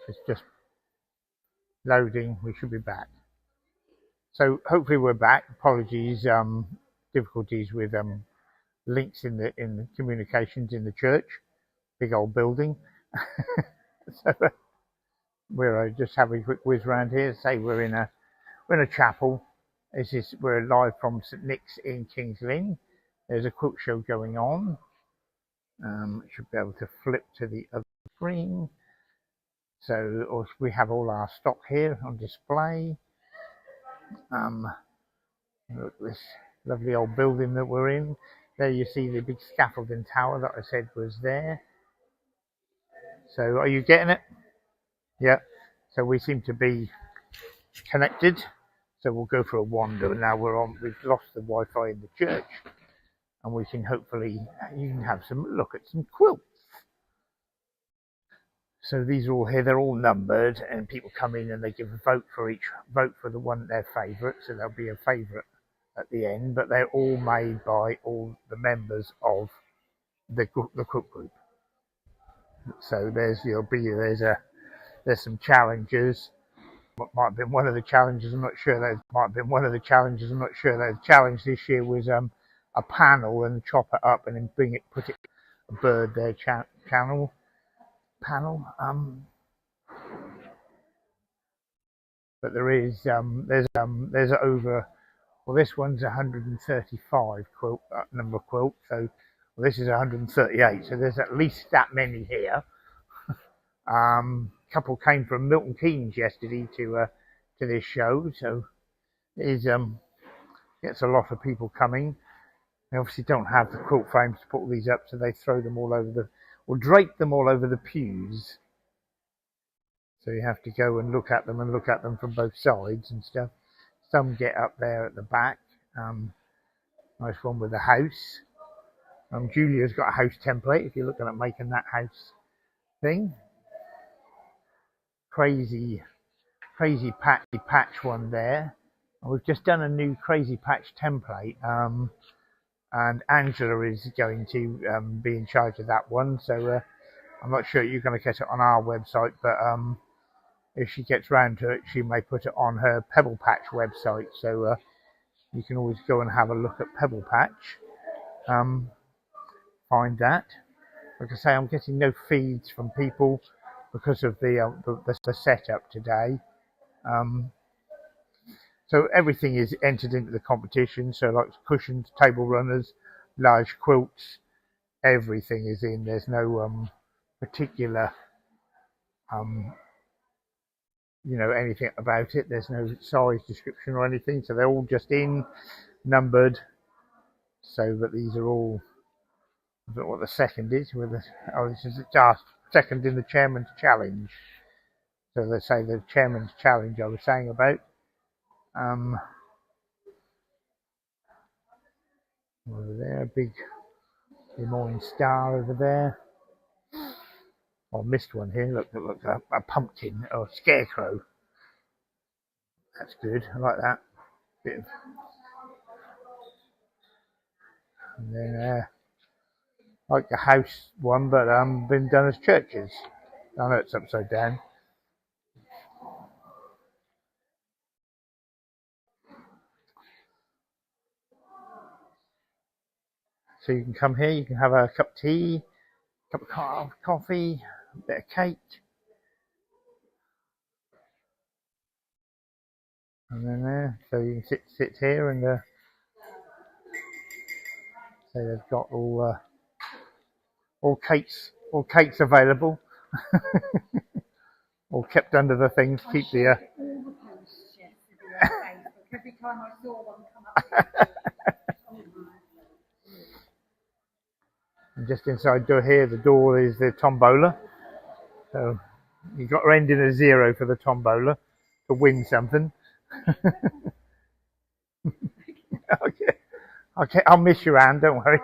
It's just loading. We should be back. So hopefully we're back. Apologies, difficulties with links in the communications in the church, big old building. So we're just having a quick whiz around here. Say we're in a chapel. We're live from St Nick's in King's Lynn. There's a quilt show going on. Should be able to flip to the other screen. So we have all our stock here on display. Look at this lovely old building that we're in. There you see the big scaffolding tower that I said was there. So are you getting it? Yeah. So we seem to be connected. So we'll go for a wander. Now we've lost the Wi-Fi in the church, and we can hopefully you can have some look at some quilts. So these are all here. They're all numbered, and people come in and they give a vote for the one their favourite. So there'll be a favourite at the end, but they're all made by all the members of the quilt group. So there's some challenges. What might have been one of the challenges, I'm not sure. The challenge this year was a panel and chop it up and then put it a bird there panel. But there's over. Well, this one's 135 number of quilts. So this is 138. So there's at least that many here. Couple came from Milton Keynes yesterday to this show, so it gets a lot of people coming. They obviously don't have the quilt frames to put all these up, so they throw them all over or drape them all over the pews. So you have to go and look at them from both sides and stuff. Some get up there at the back. Nice one with the house. Julia's got a house template if you're looking at making that house thing. Crazy patch one there. And we've just done a new crazy patch template, and Angela is going to be in charge of that one. So I'm not sure you're going to get it on our website, but if she gets round to it, she may put it on her Pebble Patch website. So you can always go and have a look at Pebble Patch. Find that. Like I say, I'm getting no feeds from people because of the setup today. So everything is entered into the competition. So like cushions, table runners, large quilts, everything is in. There's no particular anything about it. There's no size description or anything. So they're all just numbered. So that these are all. I don't know what the second is. This is just second in the chairman's challenge. So they say the chairman's challenge I was saying about. Over there, a big Des Moines star over there. I missed one here. Look, a pumpkin or a scarecrow. That's good. I like that. And then like the house one, but been done as churches. I know it's upside down. So you can come here, you can have a cup of tea, a cup of coffee, a bit of cake. And then there, so you can sit here and so they've got all cakes available. All kept under the things, keep the every time I saw one come up. And just inside here, the door is the tombola. So you've got to end in a 0 for the tombola to win something. Okay, I'll miss you, Anne, don't worry.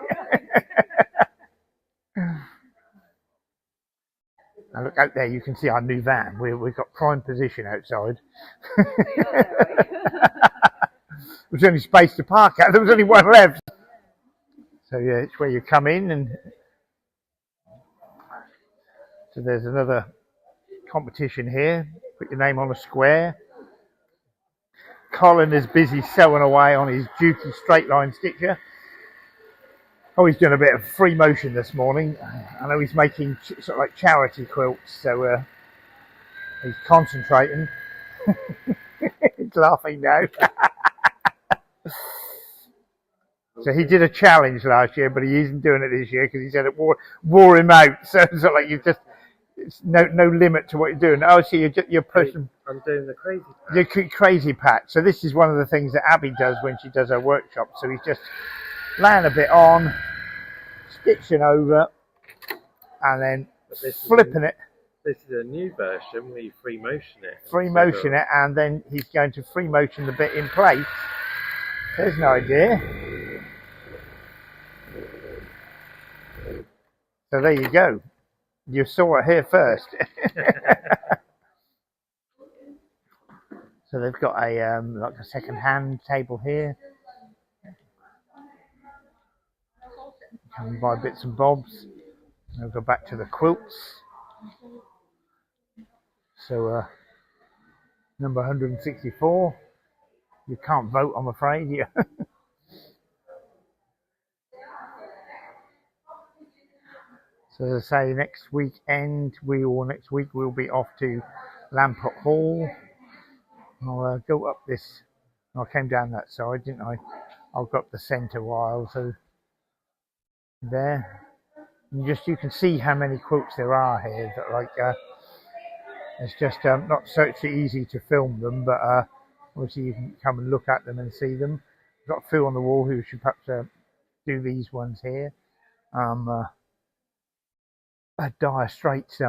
Now look out there, you can see our new van. We've got prime position outside. There's only space to park at. There was only one left. So yeah, it's where you come in, and so there's another competition here. Put your name on a square. Colin is busy sewing away on his Duty straight line stitcher. Oh, he's doing a bit of free motion this morning. I know he's making sort of like charity quilts, so he's concentrating. He's laughing now. So he did a challenge last year, but he isn't doing it this year because he said it wore him out. So it's like it's no limit to what you're doing. Oh, so you're pushing. I'm doing the crazy patch. The crazy patch. So this is one of the things that Abby does when she does her workshop. So he's just laying a bit on, stitching over, and then flipping it. This is a new version where you free motion it. Free motion it, and then he's going to free motion the bit in place. There's an idea. So there you go. You saw it here first. So they've got a like a second-hand table here. You can buy bits and bobs. I'll go back to the quilts. So number 164. You can't vote, I'm afraid. Yeah. So as I say, next week we'll be off to Lamport Hall. I'll go up this. I came down that side, didn't I? I'll go up the centre while. So there, and you can see how many quilts there are here. That like it's just not so easy to film them, but obviously you can come and look at them and see them. I've got Phil on the wall who should perhaps do these ones here. A Dire Straits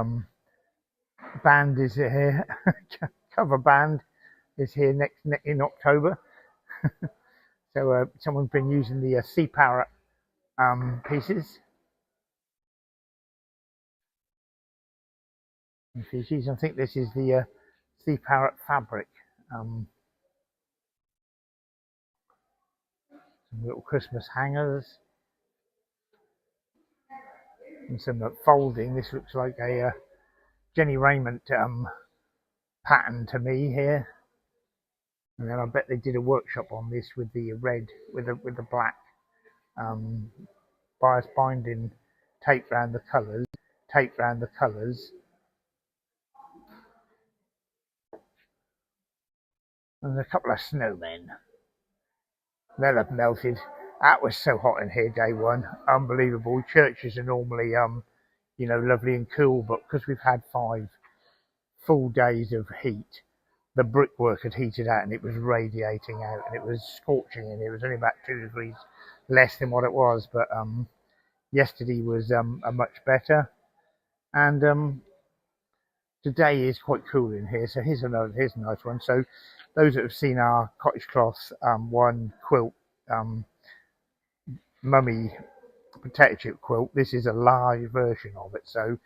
band is here. Cover band is here next in October. So someone's been using the Sea Parrot pieces. I think this is the Sea Parrot fabric. Some little Christmas hangers. And some folding. This looks like a Jenny Raymond pattern to me here. And then I bet they did a workshop on this with the red, with the black bias binding tape around the colours. And a couple of snowmen. They'll have melted. That was so hot in here day one. Unbelievable. Churches are normally lovely and cool, but because we've had 5 full days of heat, the brickwork had heated out and it was radiating out and it was scorching, and it was only about 2 degrees less than what it was. But yesterday was a much better, and today is quite cool in here. So here's a nice one. So those that have seen our cottage cloth one quilt, mummy potato chip quilt, this is a large version of it. So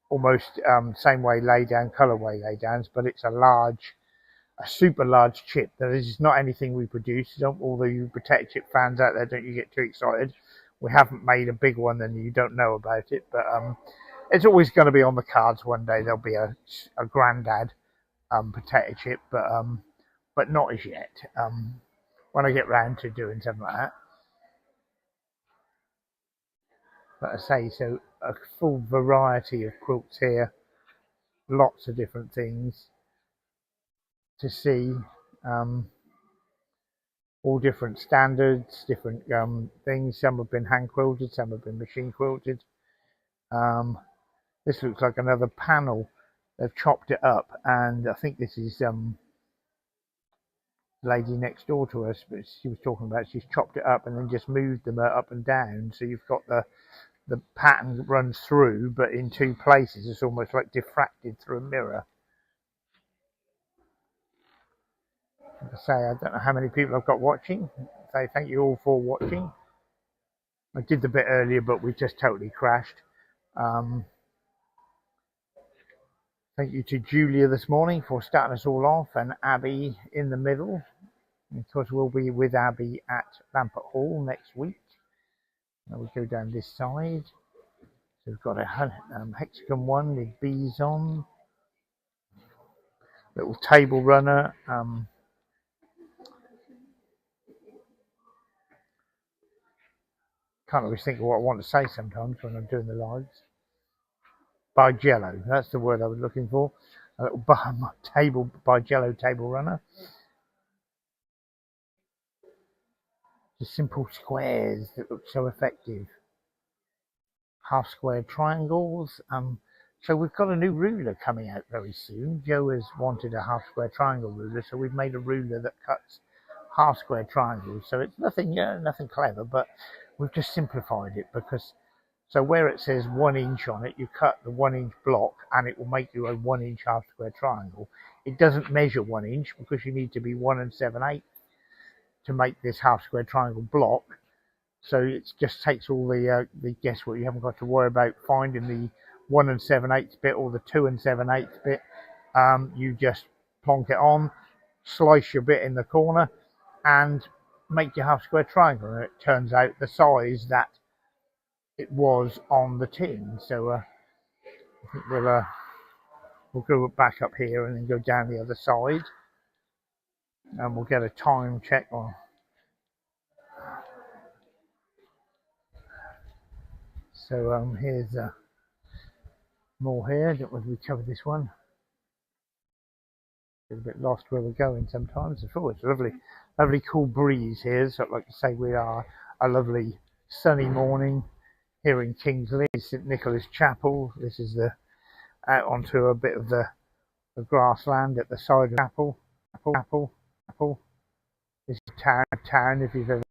almost same way lay down, colourway lay downs, but it's a super large chip. That is not anything we produce. Don't all the potato chip fans out there, don't you get too excited. We haven't made a big one and you don't know about it, but it's always going to be on the cards one day. There'll be a granddad potato chip, but not as yet. When I get round to doing something like that. But I say, so a full variety of quilts here, lots of different things to see, all different standards, different things. Some have been hand quilted, some have been machine quilted. This looks like another panel. They've chopped it up, and I think this is lady next door to us, but she was talking about she's chopped it up and then just moved them up and down. So you've got the pattern runs through, but in 2 places. It's almost like diffracted through a mirror. Like I say, I don't know how many people I've got watching. So thank you all for watching. I did the bit earlier, but we just totally crashed. Thank you to Julia this morning for starting us all off, and Abby in the middle. And of course, we'll be with Abby at Lamport Hall next week. Now we go down this side. So we've got a hexagon one with bees on. little table runner. Can't always think of what I want to say sometimes when I'm doing the lives. Bargello, that's the word I was looking for. A little Bargello table runner. The simple squares that look so effective. Half square triangles. So we've got a new ruler coming out very soon. Joe has wanted a half square triangle ruler, so we've made a ruler that cuts half square triangles. So it's nothing clever, but we've just simplified it because so where it says 1 inch on it, you cut the 1 inch block and it will make you a 1 inch half square triangle. It doesn't measure 1 inch because you need to be 1 7/8 to make this half square triangle block. So it just takes all the guesswork. You haven't got to worry about finding the 1 7/8 bit or the 2 7/8 bit. You just plonk it on, slice your bit in the corner, and make your half square triangle. And it turns out the size that it was on the tin. So I think we'll go back up here and then go down the other side, and we'll get a time check on. So here's more here. Don't know if we covered this one. Get a bit lost where we're going sometimes. Oh, it's a lovely cool breeze here. So like I say, we are a lovely sunny morning here in Kingsley, St Nicholas Chapel. This is the out onto a bit of the grassland at the side of the chapel. This is town. If you've ever